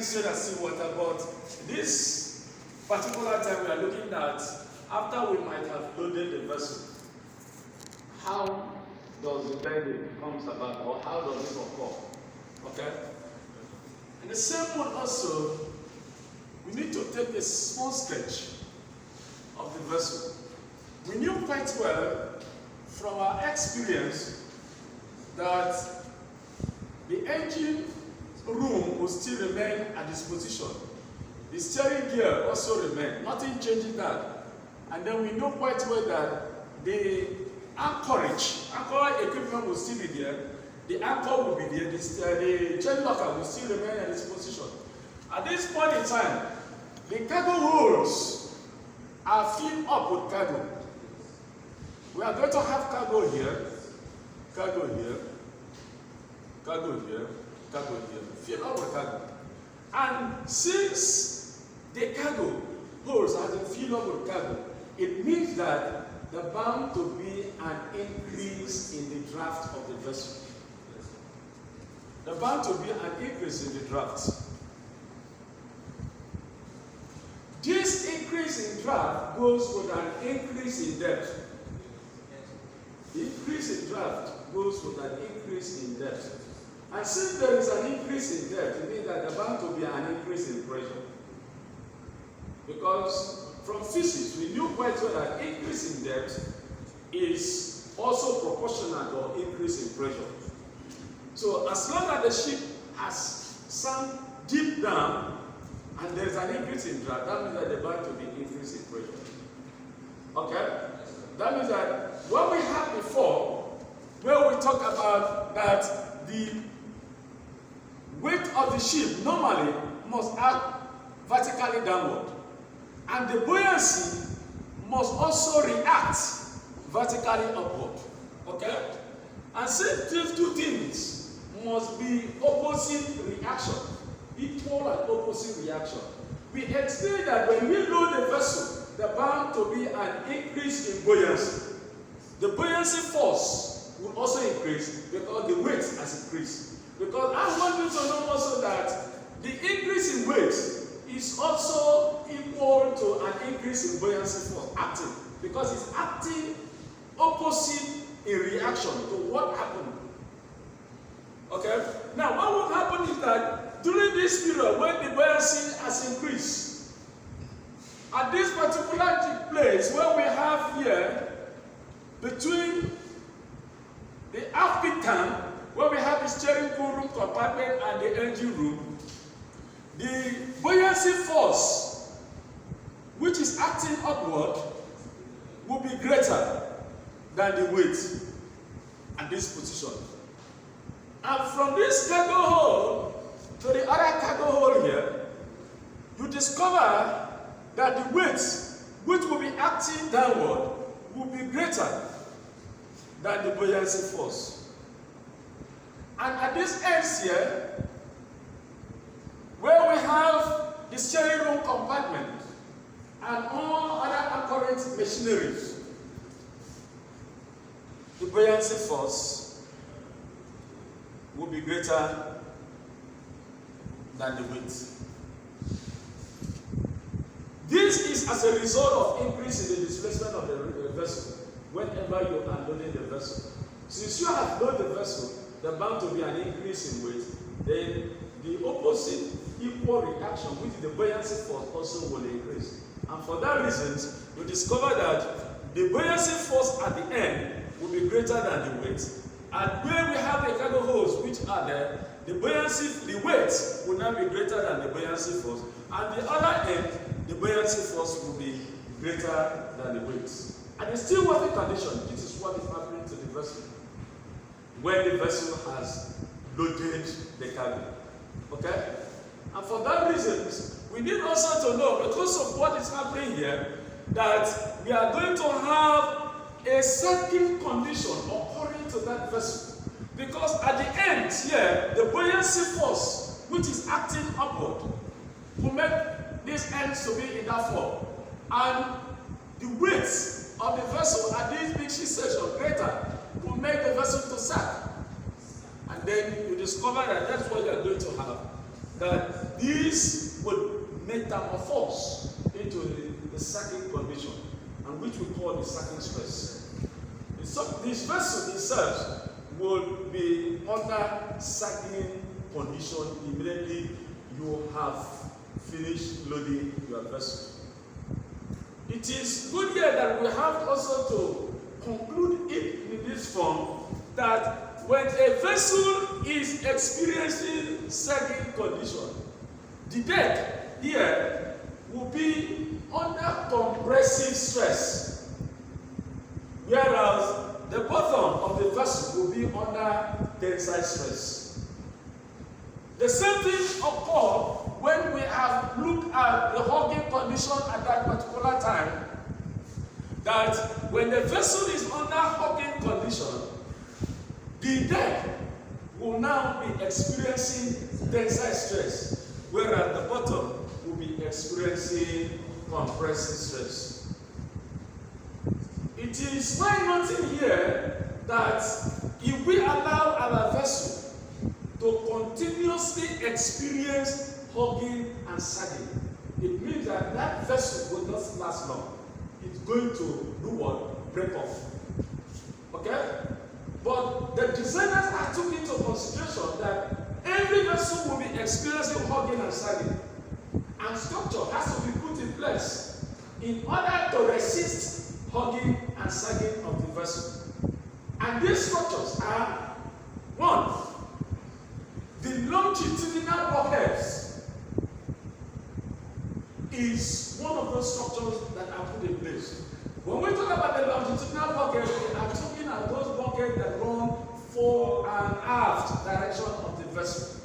straight at sea water, but this particular time we are looking at after we might have loaded the vessel. How does the bending comes about, or how does it occur? Okay? In the same one also, we need to take a small sketch of the vessel. We knew quite well from our experience that the engine room will still remain at this position. The steering gear also remain, nothing changing that. And then we know quite well that the anchor equipment will still be there, the anchor will be there, the chain locker will still remain at this position. At this point in time, the cargo holes are filled up with cargo. We are going to have cargo here, cargo here, cargo here, cargo here, filled up with cargo. And since the cargo holes have been filled up with cargo, it means that there is bound to be an increase in the draft of the vessel. There is bound to be an increase in the draft. This increase in draft goes with an increase in depth. The increase in draft goes with an increase in depth. And since there is an increase in depth, it means that there is bound to be an increase in pressure. Because from physics, we knew quite well that increase in depth is also proportional to increase in pressure. So as long as the ship has sunk deep down and there is an increase in draft, that means that there is bound to be an increase in pressure. Okay? That means that what we had before, where we talk about that the weight of the ship normally must act vertically downward, and the buoyancy must also react vertically upward. Okay? And since these two things must be opposite reaction, equal and opposite reaction, we explain that when we load the vessel, there is bound to be an increase in buoyancy. The buoyancy force will also increase because the weight has increased. Because I want you to know also that the increase in weight is also equal to an increase in buoyancy force acting, because it's acting opposite in reaction to what happened. Okay? Now, what will happen is that during this period when the buoyancy has increased, at this particular place where we have here between the aft tank, where we have the steering room compartment and the engine room, the buoyancy force which is acting upward will be greater than the weight at this position. And from this cargo hole to the other cargo hole here, you discover that the weight which will be acting downward will be greater than the buoyancy force. And at this end here, where we have the steering room compartment and all other anchorage machineries, the buoyancy force will be greater than the weight. This is as a result of increase in the displacement of the vessel whenever you are loading the vessel. Since you have loaded the vessel, there is bound to be an increase in weight. Then the opposite equal reaction, which is the buoyancy force, also will increase. And for that reason, you discover that the buoyancy force at the end will be greater than the weight. And where we have the cargo holes which are there, the weight will now be greater than the buoyancy force. And the other end, the buoyancy force will be greater than the weight. And in still working condition, this is what is happening to the vessel when the vessel has loaded the cargo. Okay? And for that reason, we need also to know, because of what is happening here, that we are going to have a certain condition occurring to that vessel. Because at the end here, the buoyancy force, which is acting upward, will make these ends to be in that form. And the weight of the vessel at this big ship section greater will make the vessel to sag. And then you discover that that's what you are going to have. That these would metamorphose into the sagging condition, and which we call the sagging stress. So this vessel itself will be under sagging condition immediately you have finished loading your vessel. It is good here that we have also to conclude it in this form, that when a vessel is experiencing sagging condition, the deck here will be under compressive stress, whereas the bottom of the vessel will be under tensile stress. The same thing occurs when we have looked at the hugging condition at that particular time, that when the vessel is under hugging condition, the deck will now be experiencing tensile stress, whereas the bottom will be experiencing compressive stress. It is worth noting here that if we allow our vessel to continuously experience hugging and sagging, it means that that vessel will not last long. It's going to do what? Break off. Okay? But the designers have took into consideration that every vessel will be experiencing hugging and sagging, and structure has to be put in place in order to resist hugging and sagging of the vessel. And these structures are: one, the longitudinal bulkheads is one of those structures that are put in place. When we talk about the longitudinal bulkhead, we are talking about those bulkheads that run fore and aft direction of the vessel.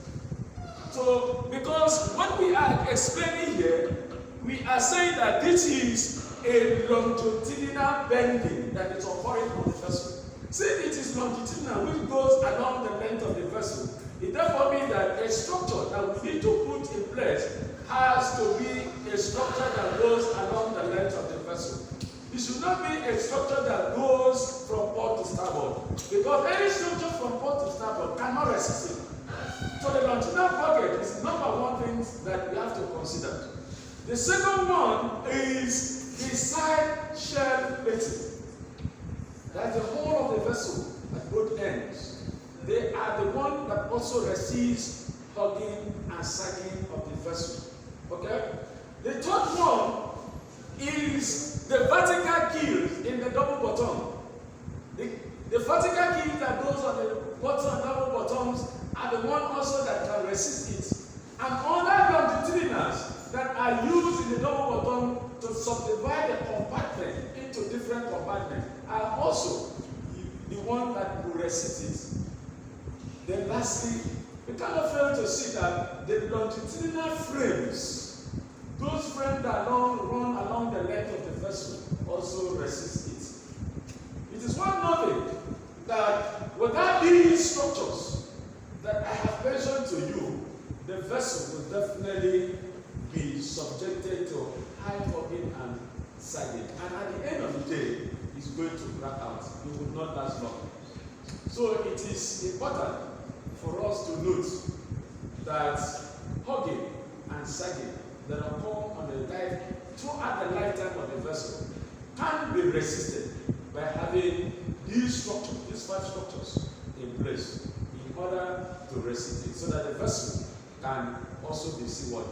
So, because what we are explaining here, we are saying that this is a longitudinal bending that is occurring on the vessel. Since it is longitudinal, which goes along the length of the vessel, it therefore means that a structure that we need to put in place has to be a structure that goes along the length of the vessel. It should not be a structure that goes from port to starboard, because any structure from port to starboard cannot resist it. So the longitudinal bucket is number one thing that we have to consider. The second one is the side shell plating. That's the whole of the vessel at both ends. They are the one that also resists hugging and sagging of the vessel. Okay? The third one is the vertical keel in the double bottom. The vertical keel that goes on the bottom and double bottoms are the one also that can resist it. And other longitudinals that are used in the double bottom to subdivide the compartment into different compartments are also the one that will resist it. Then lastly, we cannot fail to see that the longitudinal frames, those frames that run along the length of the vessel, also resist it. It is worth noting that without these structures that I have mentioned to you, the vessel will definitely be subjected to high hugging and sagging. And at the end of the day, it's going to crack out. It will not last long. So it is important for us to note that hugging and sagging that occur on the dive throughout the lifetime of the vessel can be resisted by having these structures, these 5 structures in place in order to resist it, so that the vessel can also be seaworthy.